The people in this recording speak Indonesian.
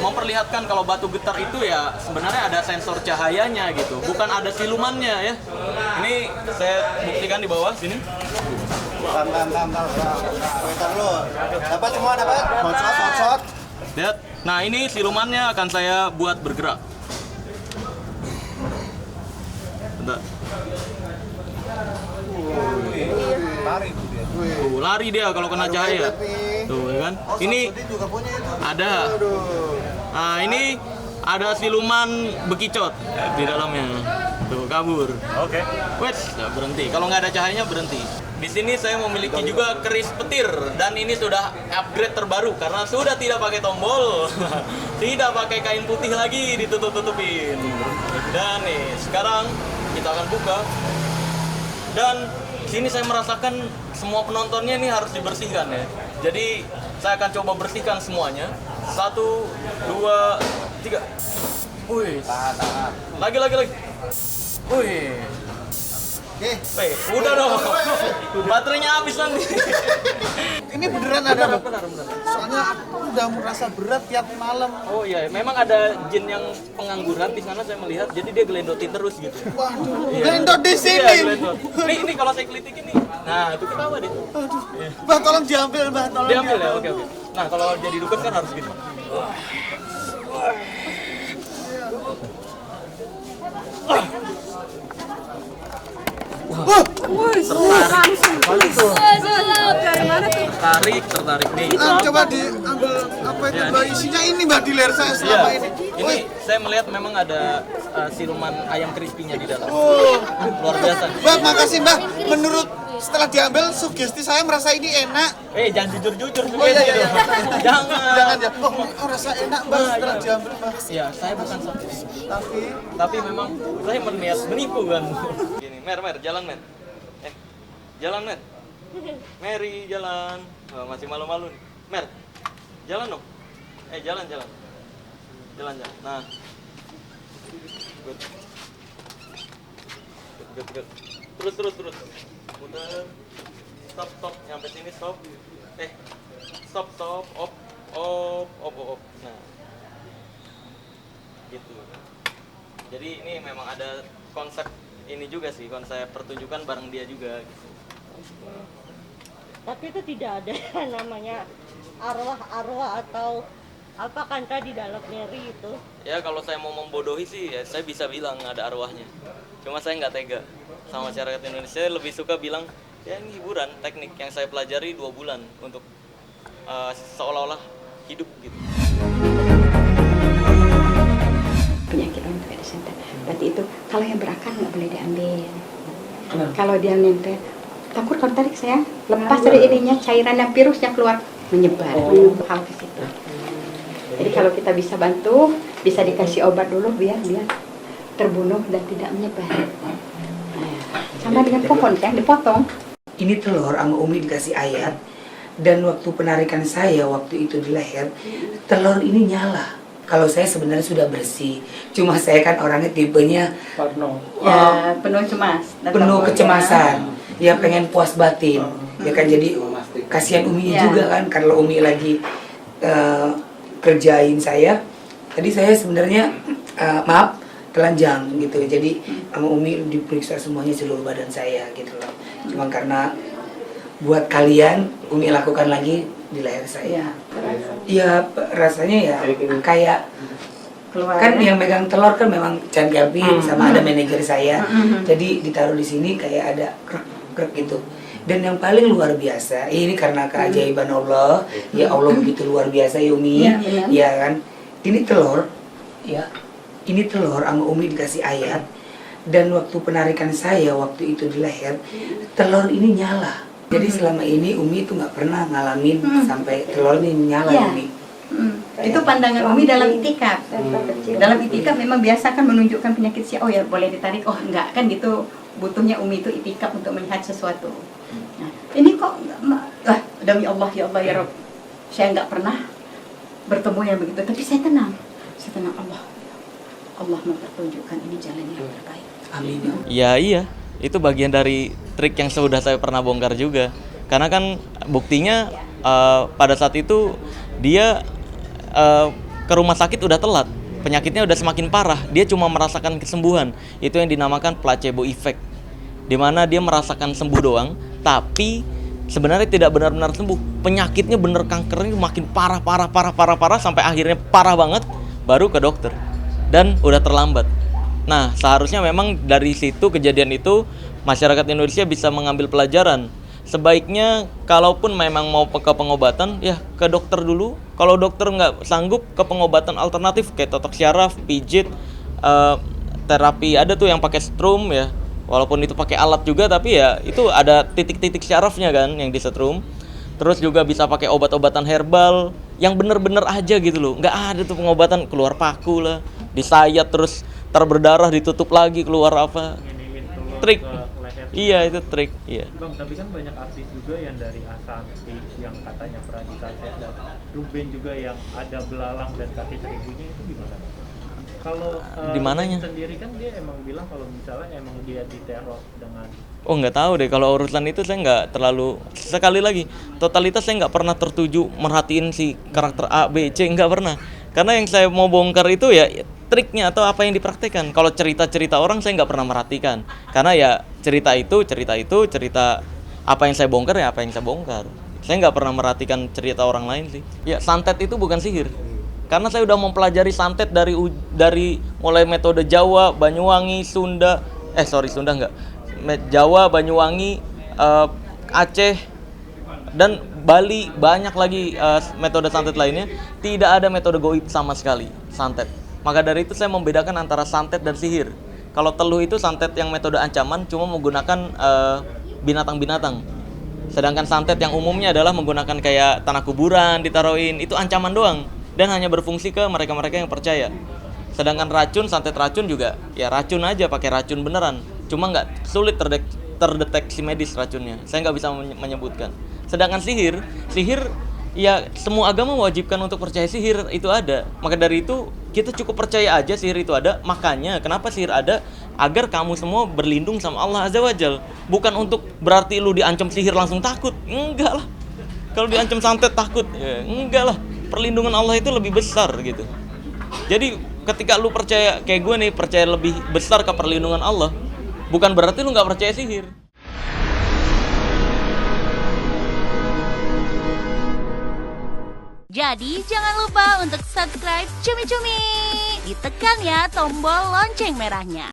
memperlihatkan kalau batu getar itu ya sebenarnya ada sensor cahayanya gitu, bukan ada silumannya ya. Ini saya buktikan di bawah sini. Bentar lu. Dapat semua, dapat? Hotshot. Lihat. Nah, ini silumannya akan saya buat bergerak. Bentar. Lari dia kalau kena cahaya. Tuh, ya kan? Ini ada. Nah, ini ada siluman bekicot di dalamnya. Tuh, kabur. Oke. Wes, berhenti. Kalau nggak ada cahayanya berhenti. Di sini saya memiliki juga keris petir dan ini sudah upgrade terbaru karena sudah tidak pakai tombol, tidak pakai kain putih lagi ditutup-tutupin. Dan nih, sekarang kita akan buka. Dan sini saya merasakan semua penontonnya ini harus dibersihkan ya. Jadi saya akan coba bersihkan semuanya. 1, 2, 3. Wih. Lagi. Wih. Udah dong. Baterainya habis nanti. Ini beneran ada. Soalnya aku udah merasa berat tiap malam. Oh iya, memang ada jin yang pengangguran di sana saya melihat. Jadi dia gelendotin terus gitu. Waduh, Iya. gelendot di Iya, sini. gelendot. Ini kalau saya kelitikin nih. Nah, itu ketawa deh. Aduh. Mbah tolong diambil, Mbah, tolong Diambil ya, oke. Nah, kalau jadi dukun kan harus gitu. Tertarik nih. Coba diambil apa itu, Ya, Mbah, isinya ini, Mbah, di leher saya selama ini. Ini saya melihat memang ada siluman ayam crispy-nya di dalam. Oh, Luar biasa. Mbah, makasih, Mbah. Menurut setelah diambil sugesti saya merasa ini enak. Jangan jujur-jujur Oh iya, iya, iya. Jangan. Jangan ya. Oh, rasa enak, Mbah, setelah diambil, Mbah. Ya, saya bukan sakit. Tapi Tapi memang saya berniat menipu kan. Gini, Mer, jalan, Mer. Jalan, Mer. Mary, jalan. Oh, masih malu-malu nih. Mer, jalan dong. Jalan. Jalan. Nah. Good. Terus. Putar. Stop. Nyampe sini, stop. Stop. Op. Nah. Gitu. Jadi ini memang ada konsep ini juga sih, konsep pertunjukan bareng dia juga gitu. Tapi itu tidak ada namanya arwah atau apa kan tadi dalam Mary itu. Ya kalau saya mau membodohi sih ya saya bisa bilang ada arwahnya. Cuma saya nggak tega sama masyarakat Indonesia, lebih suka bilang ya ini hiburan, teknik yang saya pelajari 2 bulan untuk seolah-olah hidup gitu. Penyakit untuk center. Berarti itu kalau yang berakar nggak boleh diambil. Kalau dia nempel, takut kalau tarik saya lepas dari ininya cairan dan virusnya keluar menyebar hal ke situ. Jadi kalau kita bisa bantu, bisa dikasih obat dulu biar dia terbunuh dan tidak menyebar. Sama dengan pohon yang dipotong. Ini telur sama Umi dikasih ayat, dan waktu penarikan saya waktu itu di leher, telur ini nyala. Kalau saya sebenarnya sudah bersih, cuma saya kan orangnya tipenya Penuh cemas, penuh kecemasan, ya pengen puas batin, ya kan, jadi kasihan Umi juga kan, kalau Umi lagi kerjain saya. Tadi saya sebenarnya maaf telanjang gitu, jadi sama Umi diperiksa semuanya seluruh badan saya gitu loh. Cuma karena buat kalian Umi lakukan lagi di leher saya. Iya, rasanya ya kayak keluar, kan yang megang telur kan memang Chan Kevin sama ada manajer saya. Jadi ditaruh di sini kayak ada krek gitu. Dan yang paling luar biasa, ini karena keajaiban Allah, ya Allah begitu luar biasa ya Umi, ya kan. Ini telur, ya, ini telur sama Umi dikasih ayat, dan waktu penarikan saya waktu itu di leher, telur ini nyala. Jadi selama ini Umi itu nggak pernah ngalamin sampai telur ini nyala Umi. Itu pandangan Umi dalam itikaf. Dalam itikaf memang biasa kan menunjukkan penyakit oh ya boleh ditarik, oh enggak kan gitu. Butuhnya Umi itu itikaf untuk melihat sesuatu. Nah, ini kok demi Allah ya Rabb, saya nggak pernah bertemu yang begitu, tapi saya tenang Allah mempertunjukkan ini jalan yang terbaik. Amin. Iya, itu bagian dari trik yang sudah saya pernah bongkar juga. Karena kan buktinya pada saat itu dia ke rumah sakit udah telat, penyakitnya udah semakin parah, dia cuma merasakan kesembuhan. Itu yang dinamakan placebo effect, dimana dia merasakan sembuh doang, tapi sebenarnya tidak benar-benar sembuh. Penyakitnya bener, kankernya makin parah sampai akhirnya parah banget, baru ke dokter dan udah terlambat. Nah, seharusnya memang dari situ, kejadian itu, masyarakat Indonesia bisa mengambil pelajaran. Sebaiknya kalaupun memang mau ke pengobatan, ya ke dokter dulu. Kalau dokter nggak sanggup, ke pengobatan alternatif kayak totok syaraf, pijit, terapi. Ada tuh yang pakai strum ya, walaupun itu pakai alat juga, tapi ya itu ada titik-titik syarafnya kan yang disetrum. Terus juga bisa pakai obat-obatan herbal yang bener-bener aja gitu loh. Nggak ada tuh pengobatan keluar paku lah, disayat terus berdarah, ditutup lagi, keluar apa. Trik. Iya, itu trik. Iya. Bang, tapi kan banyak artis juga yang dari Ashanti yang katanya pernah disantet, dan Ruben juga yang ada belalang dan kaki seribunya, itu gimana? Kalau di mananya? Sendiri kan dia emang bilang kalau misalnya emang dia diteror dengan. Oh, nggak tahu deh, kalau urusan itu saya nggak terlalu, sekali lagi totalitas saya nggak pernah tertuju merhatiin si karakter A, B, C, nggak pernah. Karena yang saya mau bongkar itu ya triknya atau apa yang dipraktekkan. Kalau cerita orang saya nggak pernah merhatikan, karena ya cerita apa yang saya bongkar ya apa yang saya bongkar. Saya nggak pernah merhatikan cerita orang lain sih. Ya, santet itu bukan sihir, karena saya udah mempelajari santet dari mulai metode Jawa, Banyuwangi, Sunda enggak, Jawa, Banyuwangi, Aceh, dan Bali, banyak lagi metode santet lainnya. Tidak ada metode goib sama sekali santet. Maka dari itu saya membedakan antara santet dan sihir. Kalau teluh itu santet yang metode ancaman, cuma menggunakan binatang-binatang. Sedangkan santet yang umumnya adalah menggunakan kayak tanah kuburan ditaruhin, itu ancaman doang dan hanya berfungsi ke mereka-mereka yang percaya. Sedangkan racun, santet racun juga ya racun aja, pakai racun beneran, cuma nggak sulit terdeteksi medis racunnya. Saya nggak bisa menyebutkan. Sedangkan sihir ya semua agama mewajibkan untuk percaya sihir itu ada. Maka dari itu kita cukup percaya aja sihir itu ada. Makanya kenapa sihir ada? Agar kamu semua berlindung sama Allah Azza wa Jal. Bukan untuk berarti lu diancam sihir langsung takut. Enggak lah. Kalau diancam santet takut, ya enggak lah. Perlindungan Allah itu lebih besar gitu. Jadi ketika lu percaya kayak gue nih, percaya lebih besar ke perlindungan Allah, bukan berarti lu nggak percaya sihir. Jadi jangan lupa untuk subscribe Cumi Cumi. Ditekan ya tombol lonceng merahnya.